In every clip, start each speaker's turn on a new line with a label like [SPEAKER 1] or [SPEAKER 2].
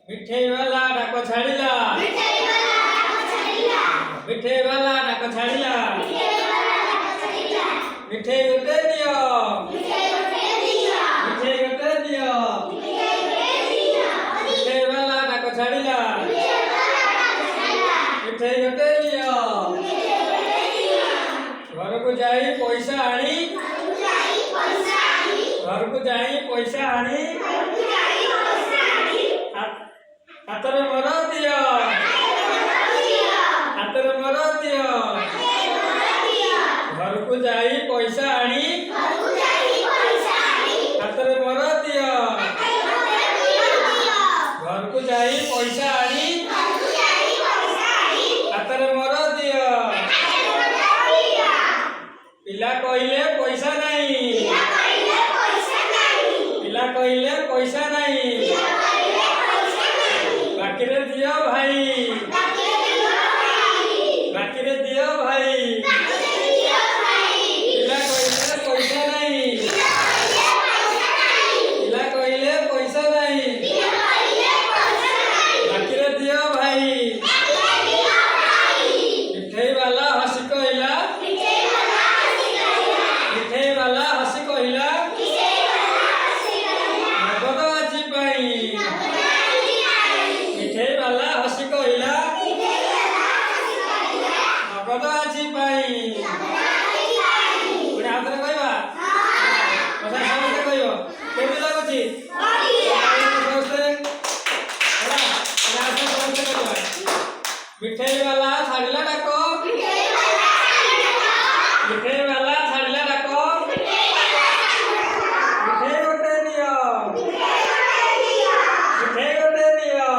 [SPEAKER 1] मिठेई वाला डाको छाड़िला मिठेई वाला डाको छाड़िला मिठेई गोटे दियो मिठेई गोटे दियो मिठेई वाला डाको छाड़िला मिठेई गोटे दियो घर को जाई पैसा आनी घर को जाई पैसा आनी हाथरे मोर दियो हाथरे मोर दियो घर को जाई पैसा आनी हाथरे मोर दियो घर को जाई पैसा आनी हाथरे मोर दियो पिला कहले पैसा नहीं पिला कहले पैसा नहीं बाकी रे दियो भाई बाकी रे दियो भाई पिला कहले पैसा नहीं पिला कहले पैसा नहीं बाकी रे दियो भाई मिठेई वाला हंसी कहला मिठेई वाला हंसी कहला नगद आजी पाई मिठेई वाला हंसी कहला नगद आजी पाई पुणी आउथरे कहबा पछा समस्ते कहबो केमि लागुची समस्ते होला पुणी आउथरे समस्ते कहबा मिठेई वाला छाड़िला डाको मिठेई वाला छाड़िला डाको मिठेई गोटे दियो मिठेई गोटे दियो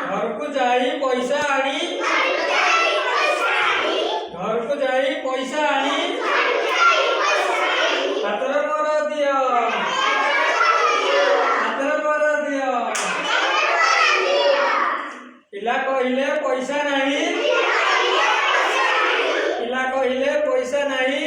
[SPEAKER 1] घर को जाई पैसा आनी घर को जाई पैसा आनी हाथरे मोर दियो हाथरे मोर दियो पिला कहले पैसा नहीं पिला कहले पैसा नहीं